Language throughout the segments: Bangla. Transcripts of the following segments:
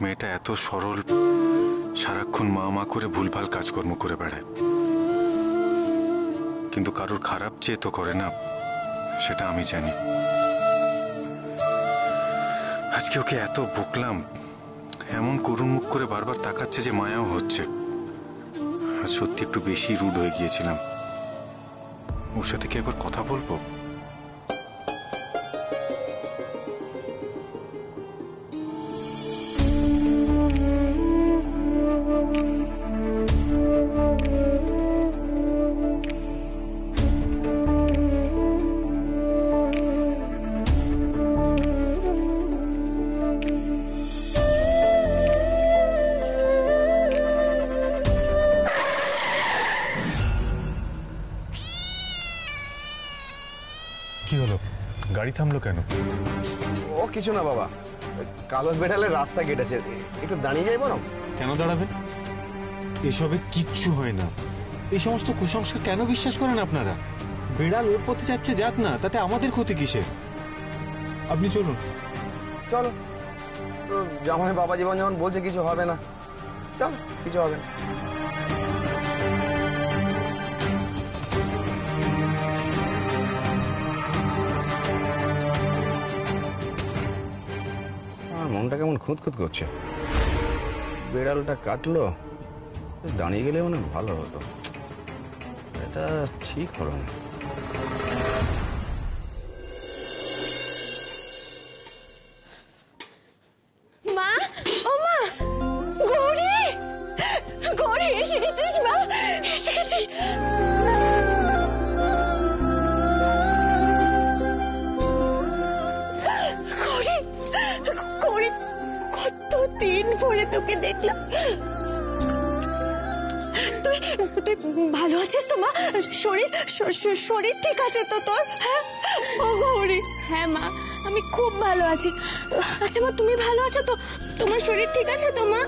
মেয়েটা এত সরল, সারাক্ষণ মা মা করে ভুলভাল কাজকর্ম করে বেড়ায়, কিন্তু কারোর খারাপ চেয়ে তো করে না, সেটা আমি জানি। আজকে ওকে এত বকলাম, এমন করুণ মুখ করে বারবার তাকাচ্ছে যে মায়াও হচ্ছে। আজ সত্যি একটু বেশি রুড হয়ে গিয়েছিলাম। ওর সাথে কি একবার কথা বলবো? কি হলো, গাড়ি থামলো কেন? ও কিছু না বাবা, কাগজ বেড়ালে রাস্তা কেটেছে, একটু দাঁড়িয়ে যাই বরং। কেন দাঁড়াবে? এসবে কিচ্ছু হয় না। এই সমস্ত কুসংস্কার কেন বিশ্বাস করেন আপনারা? বেড়াল ওর পথে যাচ্ছে, যাক না, তাতে আমাদের ক্ষতি কিসের? আপনি চলুন। চলো, তো জামাই বাবা জীবন যেমন বলছে কিছু হবে না, চল কিছু হবে না। মনটা কেমন খুঁতখুত করছে। বিড়ালটা কাটলো, দাঁড়িয়ে গেলে মানে ভালো হতো, এটা ঠিক হলো না। মা, ও মা, গৌরী, গৌরী এসে গেছিস মা, এসে গেছিস। কতদিন পরে তোকে দেখলাম। তুই ভালো আছিস তো মা? শরীর ঠিক আছে তো তোর? হ্যাঁ ও গৌরী। হ্যাঁ মা, আমি খুব ভালো আছি। আচ্ছা মা, তুমি ভালো আছো তো? তোমার শরীর ঠিক আছে তো মা?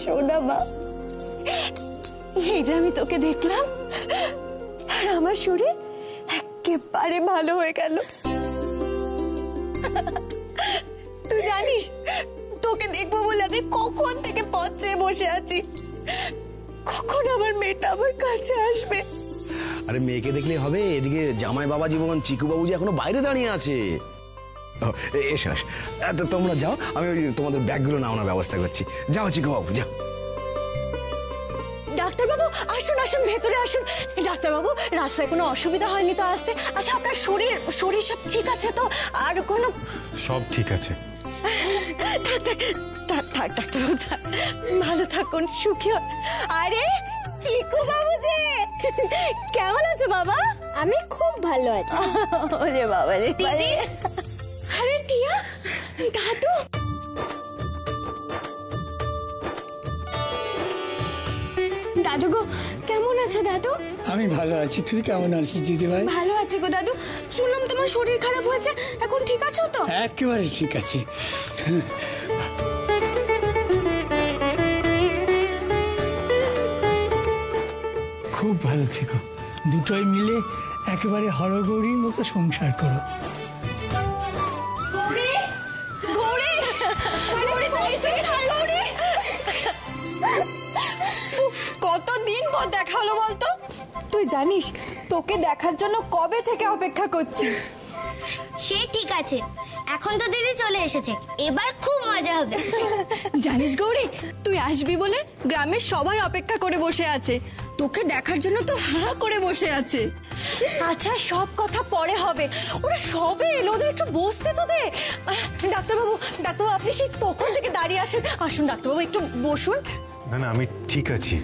শোনা মা, এই যে আমি তোকে দেখলাম আর আমার শরীর একেবারে ভালো হয়ে গেল। তুই জানিস তোকে দেখবো বলে আমি কখন থেকে পথ চেয়ে বসে আছি, কখন আমার মেয়েটা আমার কাছে আসবে। আরে মেয়েকে দেখলে হবে, এদিকে জামাই বাবা জীবন চিকু বাবু যে এখনো বাইরে দাঁড়িয়ে আছে। এসো তোমরা যাও, আমি ওই তোমাদের ব্যাগগুলো নামানোর ব্যবস্থা করছি। যাও চিকু বাবু, যাও। ডাক্তারবাবু আসুন আসুন, ভেতরে আসুন। ডাক্তারবাবু, রাস্তায় কোনো অসুবিধা হয়নি তো আসতে? আচ্ছা আপনার শরীর সব ঠিক আছে তো? আর কোনো? সব ঠিক আছে। ডাক্তারবাবু ভালো থাকুন, সুখী হন। আরে চিকু বাবু যে, কেমন আছো বাবা? আমি খুব ভালো আছি। ওরে বাবা রে। আরে টিয়া, দাদু। দাদু গো, কেমন আছো দাদু? আমি ভালো আছি, তুই কেমন আছিস দিদি ভাই? ভালো আছি গো দাদু। শুনলাম তোমার শরীর খারাপ হয়েছে, এখন ঠিক আছো তো? একেবারে ঠিক আছি। খুব ভালো থেকো, দুটোই মিলে একেবারে হরগৌরীর মতো সংসার করো। কতদিন পর দেখা হলো বলতো? তুই জানিস তোকে দেখার জন্য কবে থেকে অপেক্ষা করছি। সে ঠিক আছে, এখন তো দিদি চলে এসেছে, এবার খুব মজা হবে। জানিস গৌরী, তুই আসবি বলে গ্রামের সবাই অপেক্ষা করে বসে আছে, তোকে দেখার জন্য তো হা করে বসে আছে। আচ্ছা সব কথা পরে হবে, ওরা সবে এলো, ওদের একটু বসতে তো দে। ডাক্তারবাবু আপনি সেই তখন থেকে দাঁড়িয়ে আছেন, আসুন ডাক্তারবাবু একটু বসুন। না না, আমি ঠিক আছি।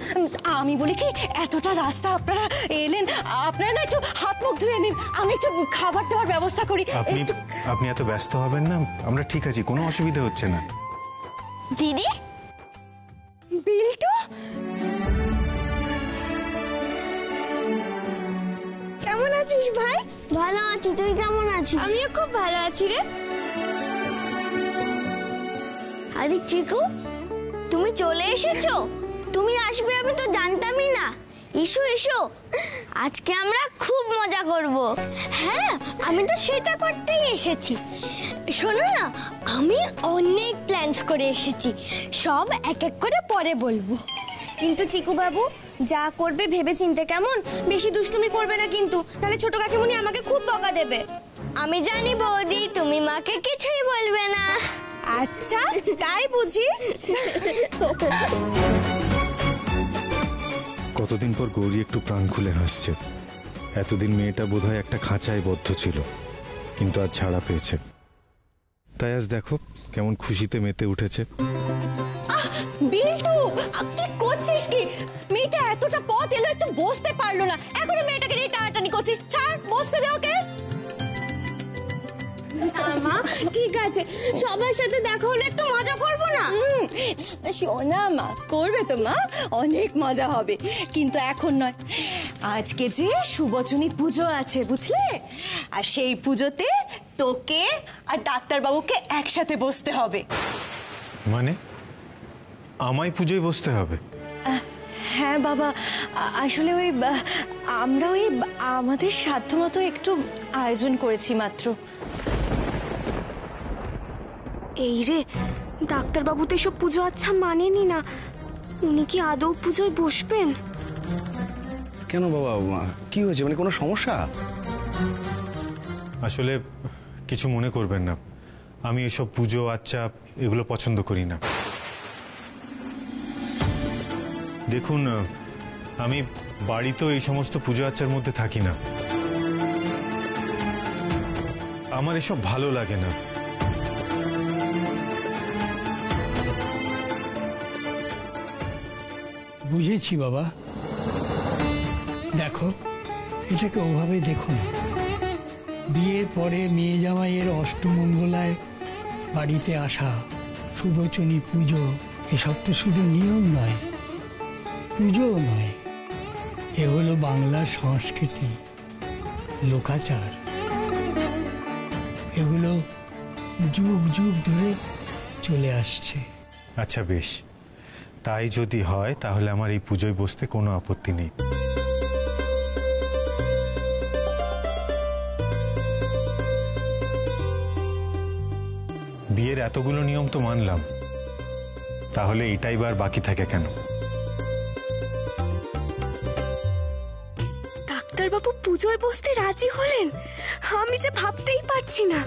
আমি বলি কি, এতটা রাস্তা আপনারা এলেন, আপনারা না একটু হাত মুখ ধুয়ে নিন, আমি একটু খাবার দেওয়ার ব্যবস্থা করি। আপনি এত ব্যস্ত হবেন না, আমরা ঠিক আছি, কোনো অসুবিধা হচ্ছে না। দিদি, বিল্টু কেমন আছিস ভাই? ভালো আছি, তুই কেমন আছিস? আমিও খুব ভালো আছি রে। আরে চিকু, তুমি চলে এসেছো? তুমি আসবে আমি তো জানতামই না। এসো এসো, আজকে আমরা খুব মজা করব। হ্যাঁ, আমি তো সেটা করতেই এসেছি। শোনো না, আমি অনেক প্ল্যানস করে এসেছি, সব এক এক করে পরে বলবো। কিন্তু চিকু বাবু যা করবে ভেবে চিনতে কেমন, বেশি দুষ্টুমি করবে না কিন্তু, তাহলে ছোট কাকিমুনি আমাকে খুব বকা দেবে। আমি জানি বৌদি, তুমি মাকে কিছুই বলবে না। আচ্ছা তাই বুঝি। কতদিন পর গৌরী একটু প্রাণ খুলে হাসছে। এতদিন মেয়েটা বোধহয় একটা খাঁচায় বদ্ধ ছিল, কিন্তু আজ ছাড়া পেয়েছে। তাই আজ দেখো কেমন খুশিতে মেতে উঠেছে। বিল্টু, কি করছিস কি? মেয়েটা এতটা পথ এলো, একটু বসতে পারলো না, এখনো মেয়েটাকে নিয়ে টানাটানি করছিস। ছাড়, বসতে দে ওকে। মা ঠিক আছে, সবার সাথে দেখা হলে একটু মজা করবো না? শোনা মা, করবে তো মা, অনেক মজা হবে, কিন্তু এখন নয়। আজকে যে সুবচনী পুজো আছে বুঝলে, আর সেই পুজোতে তোকে আর ডাক্তারবাবুকে একসাথে বসতে হবে। মানে আমায় পুজোয় বসতে হবে? হ্যাঁ বাবা, আসলে ওই আমরা ওই আমাদের সাধ্যমতো একটু আয়োজন করেছি মাত্র। এই রে, ডাক্তারবাবু তো এসব পুজো আচ্ছা মানেনি না, উনি কি আদৌ পুজোয় বসবেন? কেন বাবা, কি হয়েছে? মানে কোনো সমস্যা? আসলে কিছু মনে করবেন না, আমি এসব পুজো আচ্ছা এগুলো পছন্দ করি না। দেখুন, আমি বাড়িতেও এই সমস্ত পুজো আচ্চার মধ্যে থাকি না, আমার এসব ভালো লাগে না। বুঝেছি বাবা, দেখো এটাকে ওভাবে দেখো না। বিয়ের পরে মেয়ে জামাইয়ের অষ্টমঙ্গলায় বাড়িতে আসা, সুবচনী পুজো, এসব তো শুধু নিয়ম নয়, পুজোও নয়, এ হলো বাংলার সংস্কৃতি, লোকাচার। এগুলো যুগ যুগ ধরে চলে আসছে। আচ্ছা বেশ, তাই যদি হয় তাহলে আমার এই পুজোয় বসতে কোনো আপত্তি নেই। বিয়ের এতগুলো নিয়ম তো মানলাম, তাহলে এটাই বার বাকি থাকে কেন? ডাক্তারবাবু পুজোয় বসতে রাজি হলেন, আমি যে ভাবতেই পারছি না।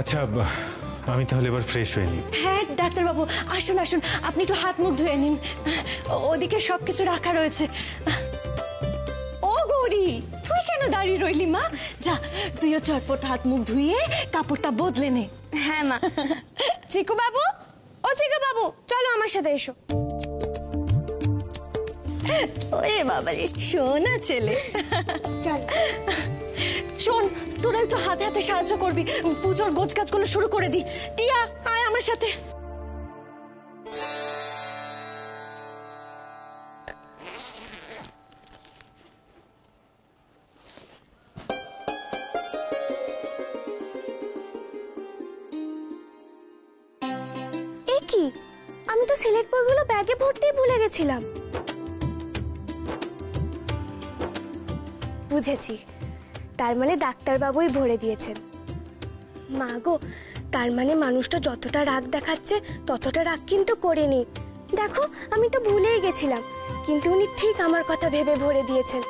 আচ্ছা, আমি তাহলে এবার ফ্রেশ হয়ে নিই। হ্যাঁ ডাক্তারবাবু, আসুন আসুন, আপনি একটু হাত মুখ ধুয়ে নিন, ওদিকে সবকিছু রাখা রয়েছে। ও গৌরী, তুই কেন দাঁড়িয়ে রইলি মা? যা, তুইও চটপট হাত মুখ ধুয়ে কাপড়টা বদলে নে। হ্যাঁ মা। চিকু বাবু, ও চিকু বাবু, চলো আমার সাথে এসো। ওরে বাবা রে, শোনা ছেলে। চল। শোন, তোরা একটু হাতে হাতে সাহায্য করবি, পুজোর গোছ কাজগুলো শুরু করে দি। টিয়া, আয় আমার সাথে। এ কি, আমি তো সিলেক্ট বইগুলো ব্যাগে ভরতেই ভুলে গেছিলাম। বুঝেছি, তার মানে ডাক্তারবাবুই ভরে দিয়েছেন। মা গো, তার মানে মানুষটা যতটা রাগ দেখাচ্ছে ততটা রাগ কিন্তু করেনি। দেখো, আমি তো ভুলেই গেছিলাম, কিন্তু উনি ঠিক আমার কথা ভেবে ভরে দিয়েছেন।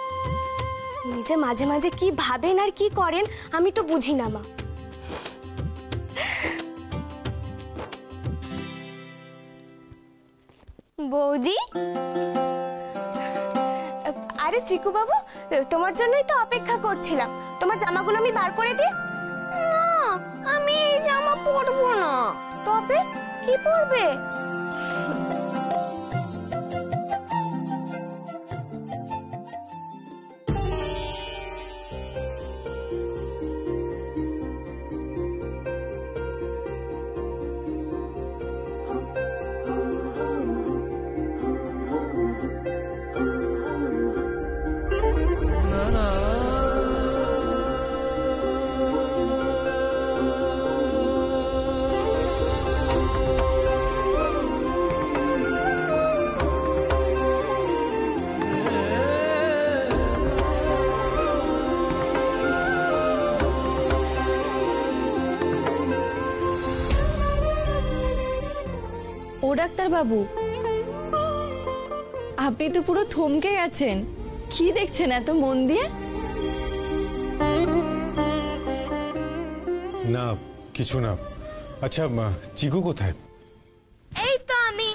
উনি যে মাঝে মাঝে কি ভাবেন আর কি করেন আমি তো বুঝি না মা। বৌদি, আরে চিকু বাবু, তোমার জন্যই তো অপেক্ষা করছিলাম। তোমার জামাগুলো আমি বার করে দিই? না, আমি এই জামা পরবো না। তবে কি পরবে? ডাক্তার বাবু, আপনি তো পুরো থমকে গেছেন। কি দেখছেন এত মন দিয়ে? না কিছু না। আচ্ছা চিকু কোথায়? এই তো আমি।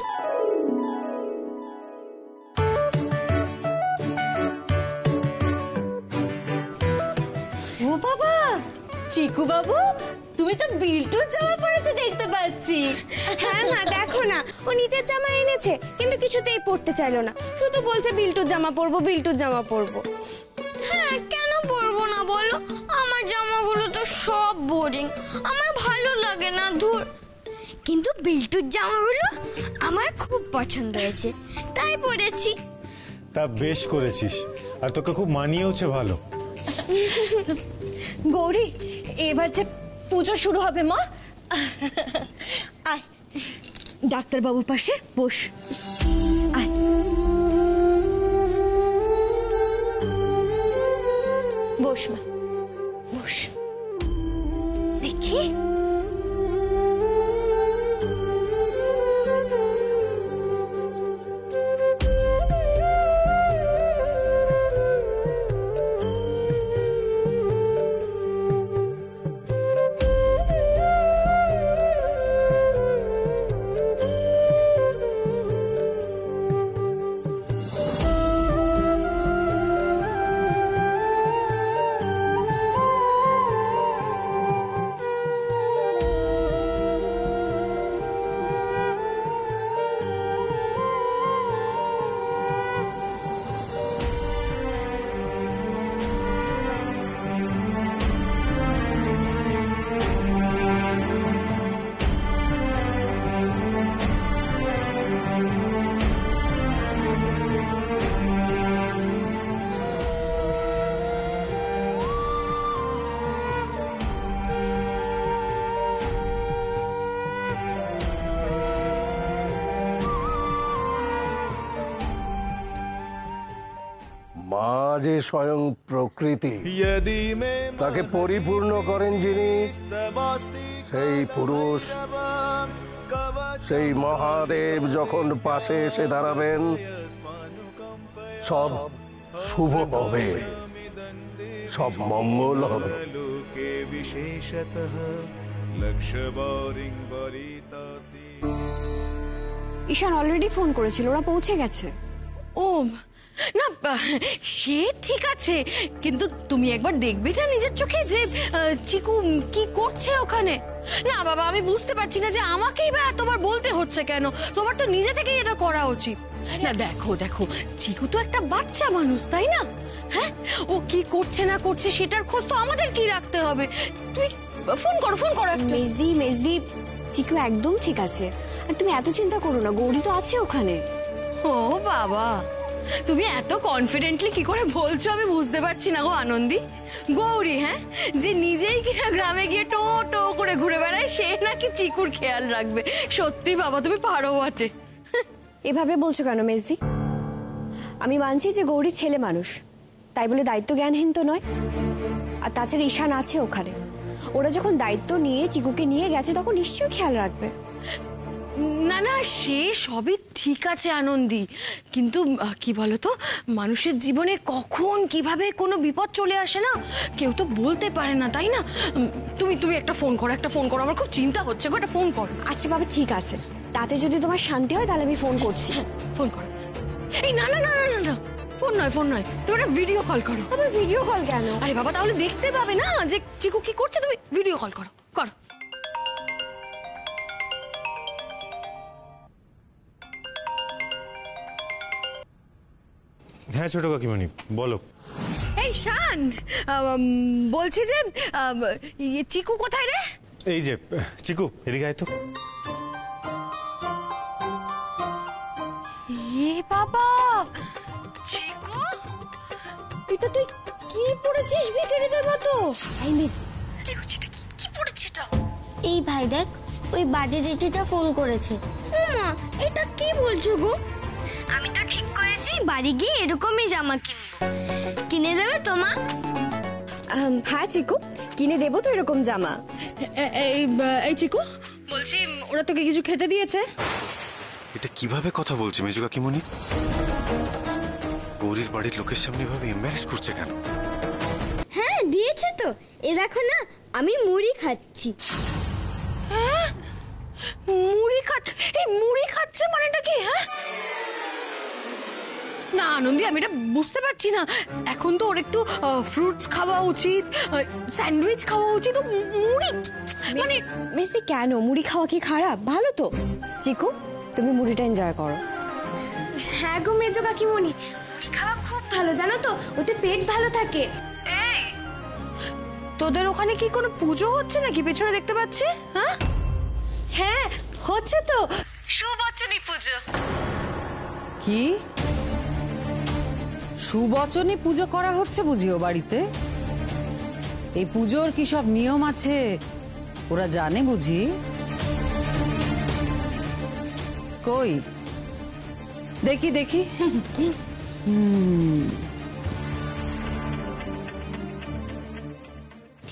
ও বাবা, চিকু বাবু, তুমি তো বিল্টুর জামা পরেছো দেখতে পাচ্ছি। হ্যাঁ মা, দেখো না, ও নিজের জামা এনেছে কিন্তু কিছুতেই পরতে চাইলো না, শুধু বলছে বিল্টুর জামা পরবো, বিল্টুর জামা পরবো। হ্যাঁ, কেন পরবো না বলো? আমার জামাগুলো তো সব বোরিং, আমার ভালো লাগে না, ধুর। কিন্তু বিল্টুর জামাগুলো আমার খুব পছন্দ হয়েছে, তাই পরেছি। তা বেশ করেছিস, আর তোকে খুব মানিয়েওছে ভালো। গৌরী, এবার যে পুজো শুরু হবে মা, আয় ডাক্তার বাবুর পাশে বস। আয়। বস মা, বস। দেখি মা যে স্বয়ং প্রকৃতি, তাকে পরিপূর্ণ করেন যিনি, সেই পুরুষ, সেই মহাদেব যখন পাশে এসে দাঁড়াবেন, সব শুভ হবে, সব মঙ্গল হবে। ঈশান অলরেডি ফোন করেছিল, ওরা পৌঁছে গেছে। ও না, সে ঠিক আছে, কিন্তু তুমি একবার দেখবে না নিজের চোখে যে চিকু কি করছে ওখানে? না বাবা, আমি বুঝতে পারছি না যে আমাকেই বা এতবার বলতে হচ্ছে কেন, তোমার তো নিজে থেকেই এটা করা উচিত। না দেখো দেখো, চিকু তো একটা বাচ্চা মানুষ, তাই না? হ্যাঁ, ও কি করছে না করছে সেটার খোঁজ তো আমাদের কি রাখতে হবে। তুমি ফোন করো, ফোন করো একটা। মেজদি, চিকু একদম ঠিক আছে, আর তুমি এত চিন্তা করো না, গৌরী তো আছে ওখানে। ও বাবা, তুমি এত কনফিডেন্টলি কি করে বলছো আমি বুঝতে পারছি না গো আনন্দী। গৌরী, হ্যাঁ, যে নিজেই কিনা গ্রামে গিয়ে টো টো করে ঘুরে বেড়ায়, সে নাকি চিকুর খেয়াল রাখবে। সত্যি বাবা, তুমি পারো বটে। এভাবে বলছো কেন মেজদি? আমি মানছি যে গৌরী ছেলে মানুষ, তাই বলে দায়িত্ব জ্ঞানহীন তো নয়। আর তাছাড়া ঈশান আছে ওখানে, ওরা যখন দায়িত্ব নিয়ে চিকুকে নিয়ে গেছে তখন নিশ্চয়ই খেয়াল রাখবে। না না, সে সবই ঠিক আছে আনন্দী, কিন্তু কি বলতো, মানুষের জীবনে কখন কিভাবে কোনো বিপদ চলে আসে না, কেউ তো বলতে পারে না, তাই না? তুমি একটা ফোন করো, একটা ফোন করো, আমার খুব চিন্তা হচ্ছে গো, একটা ফোন করো। আচ্ছা বাবা, ঠিক আছে, তাতে যদি তোমার শান্তি হয় তাহলে আমি ফোন করছি। ফোন করো। এই না না না না না না, ফোন নয়, ফোন নয়, তুমি একটা ভিডিও কল করো। আবার ভিডিও কল কেন? আরে বাবা, তাহলে দেখতে পাবে না যে চিকু কি করছে, তুমি ভিডিও কল করো, করো। হ্যাঁ ছোট কাকিমানি, বলো। এই শান, বলছি যে চিকু কোথায় রে? এই যে চিকু, এদিকে আয় তো। এ বাবা, চিকু, এটা তুই কি পড়েছিস ভিখারিদের মতো? এই মিস, কি পড়েছিস এটা? এই ভাই দেখ, ওই বাজে জেঠিটা ফোন করেছে। মা, এটা কি বলছো গো? আমি তো ঠিক করেছি বাড়ি গিয়ে এরকমই জামা কিনে দেবে তোমা? হ্যাঁ চিকু, কিনে দেবো তো এরকম জামা। এই চিকু, বলছি ওরা তোকে কিছু খেতে দিয়েছে? এটা কিভাবে কথা বলছে মেজো কাকিমণি? গৌরীর বাড়ির লোকের সামনে এভাবে এম্বারেস করছে কেন? হ্যাঁ দিয়েছে তো, এ দেখো না আমি মুড়ি খাচ্ছি। মুড়ি খাচ্ছে মানেটা কি? হ্যাঁ না আনন্দি, আমি এটা বুঝতে পারছি না। এখন তো ওর একটু ফ্রুটস খাওয়া উচিত, স্যান্ডউইচ খাওয়া উচিত, মুড়ি মানে মেসি কেন? মুড়ি খাওয়া কি খারাপ? ভালো তো। চিকু, তুমি মুড়িটা এনজয় করো। হ্যাঁ গো মেজো কাকিমণি, মুড়ি খাওয়া খুব ভালো জানো তো, ওতে পেট ভালো থাকে। তোদের ওখানে কি কোনো পুজো হচ্ছে নাকি? পেছনে দেখতে পাচ্ছি। হ্যাঁ হ্যাঁ হচ্ছে তো, সুবচনী পুজো। কি সুবচনী পুজো করা হচ্ছে বুঝিও বাড়িতে? এই পুজোর কি সব নিয়ম আছে ওরা জানে বুঝি? কই দেখি দেখি।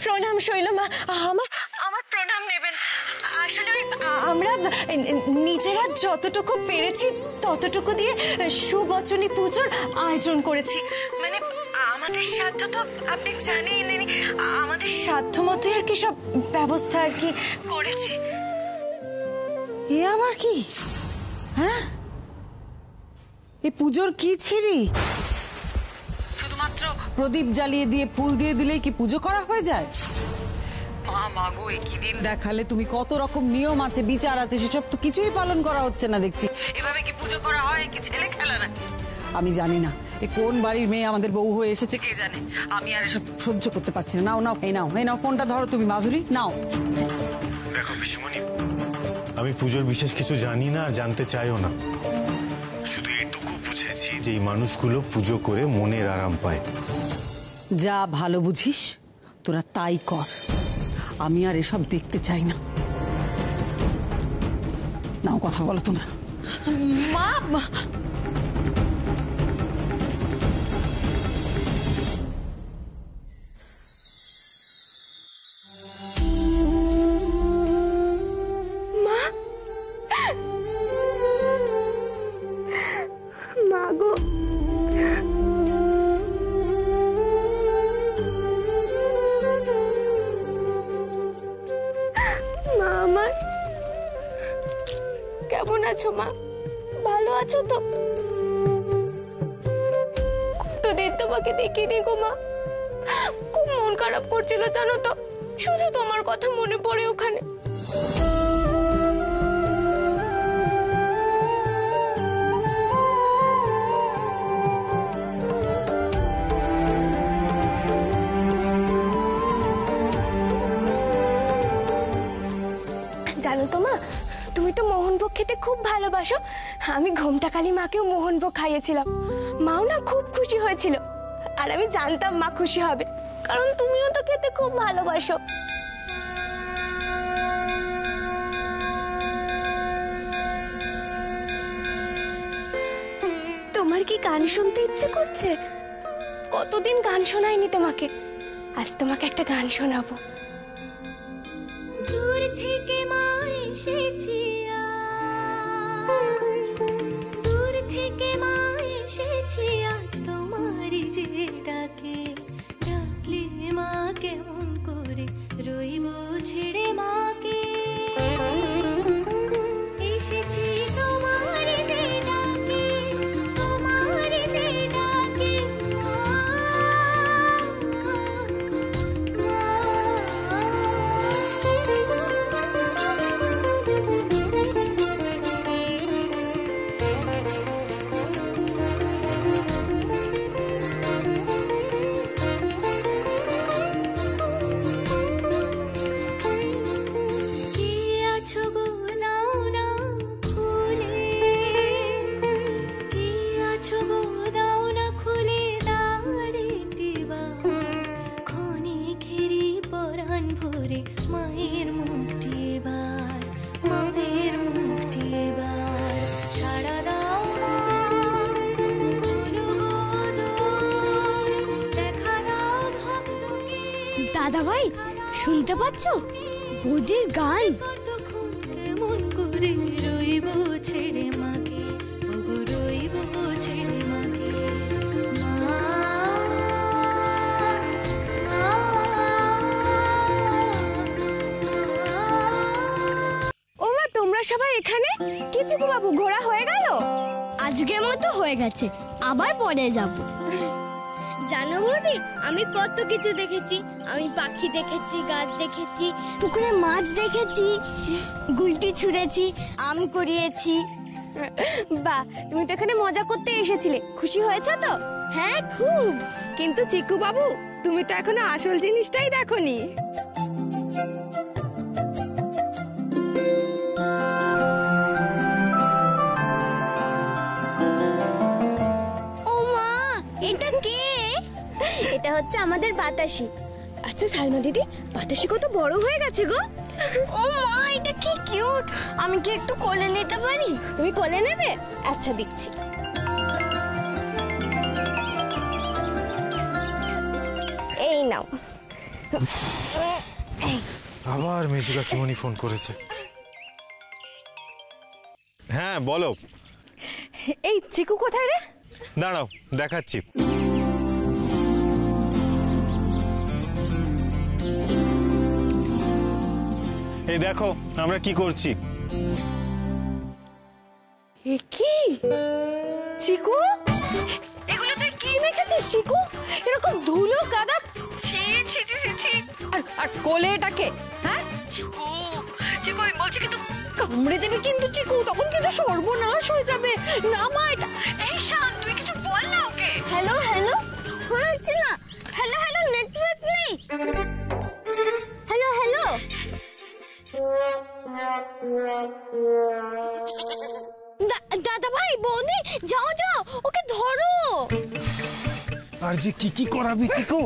প্রণাম শৈলমা, আমার প্রণাম নেবেন। আসলে আমরা নিজেরা যতটুকু পেরেছি ততটুকু দিয়ে সুবচনী পুজোর আয়োজন করেছি। মানে আমাদের সাধ্য তো আপনি জানেনই, আমাদের সাধ্য মতোই আর কি সব ব্যবস্থা আর কি করেছি। এ আবার কি? হ্যাঁ এই পুজোর কি ছিরি? শুধুমাত্র প্রদীপ জ্বালিয়ে দিয়ে ফুল দিয়ে দিলেই কি পুজো করা হয়ে যায়? মা মাগো, একই দিন দেখালে তুমি কত রকম নিয়ম আছে, বিচার আছে, সেসব তো কিছুই পালন করা হচ্ছে না দেখছি। এভাবে কি পুজো করা হয়? কি ছেলে খেলা নাকি? আমি জানি না এ কোন বাড়ির মেয়ে আমাদের বউ হয়ে এসেছে, কে জানে। আমি আর এসব সহ্য করতে পারছি না। নাও নাও, এই নাও, এই নাও ফোনটা ধরো তুমি মাধুরী, নাও। দেখো পিসিমণি, আমি পুজোর বিশেষ কিছু জানি না আর জানতে চাইও না। শুধু এটুকু বুঝেছি যে এই মানুষগুলো পুজো করে মনের আরাম পায়। যা ভালো বুঝিস তোরা তাই কর, আমি আর এসব দেখতে চাই না। নাও কথা বলো তোমরা। মা মা গো, মা আমার কেমন আছো মা? ভালো আছো তো? কতদিন তোমাকে দেখিনি গো মা, খুব মন খারাপ করছিল জানো তো, শুধু তোমার কথা মনে পড়ে ওখানে। জানো তো মা, তুমি তো মোহনভোগ খেতে খুব ভালোবাসো। আমি ঘোমটাকালী মাকেও মোহনভোগ খাইয়েছিলাম, মাও না খুব খুশি হয়েছিল। আর আমি জানতাম মা খুশি হবে, কারণ তুমিও তো খেতে খুব ভালোবাসো। তোমার কি গান শুনতে ইচ্ছে করছে? কতদিন গান শোনায়নি তোমাকে, আজ তোমাকে একটা গান শোনাবো। দূর থেকে মা এসেছি আজ, দূর থেকে মা এসেছি আজ তোমারই যে ডাকে, ডাকলে মা কেমন করে রইব ছেড়ে মাকে। এসেছি তোমারই যে ডাকে, তোমারই যে ডাকে মা, মা। মায়ের মুখটি এবার, মায়ের মুখটি এবার সারা দাও মা, খোলো গো দোর, দেখা দাও ভক্তকে। দাদা ভাই শুনতে পাচ্ছ বৌদির গান? কতক্ষণ কেমন করে রইব ছেড়ে মা। সবাই এখানে? কি চিকু বাবু, ঘোরা হয়ে গেল? আজকের মতো হয়ে গেছে, আবার পরে যাব। জানো বৌদি, আমি কত কিছু দেখেছি। আমি পাখি দেখেছি, গাছ দেখেছি, পুকুরে মাছ দেখেছি, গুলটি ছুঁড়েছি, আম কুড়িয়েছি। বাহ, তুমি তো এখানে মজা করতে এসেছিলে, খুশি হয়েছো তো? হ্যাঁ, খুব। কিন্তু চিকু বাবু, তুমি তো এখনো আসল জিনিসটাই দেখোনি। ও মা, এটা কে? এটা হচ্ছে আমাদের বাতাসি। আচ্ছা সালমা দিদি, বাতাসি কত বড় হয়ে গেছে গো। ও মা, এটা কি কিউট। আমি কি একটু কোলে নিতে পারি? তুমি কোলে নেবে? আচ্ছা দিচ্ছি। এই নাও। আবার মেজু কাকিমণি ফোন করেছে। হ্যাঁ বলো। এই চিকু কোথায় রে? দাঁড়াও, দেখাচ্ছি। এই দেখো আমরা কি করছি। এ কি চিকু, এগুলো তুই কি মেখেছিস চিকু? এরকম ধুলো কাদা। ছি ছি ছি ছি ছি। আর কোলে এটাকে? হ্যাঁ চিকু, চিকু আমি বলছি কিন্তু কামড়ে দেবে কিন্তু চিকু, তখন কিন্তু সর্বনাশ হয়ে যাবে। না মা, এটা এই শান, তুই কিছু বল না ওকে। হ্যালো হ্যালো, শোনা যাচ্ছে না? হ্যালো হ্যালো, নেটওয়ার্ক নেই। হ্যালো হ্যালো, দাদা ভাই, বৌদি, যাও যাও, ওকে ধরো। আর যে কি করাবি চিকু?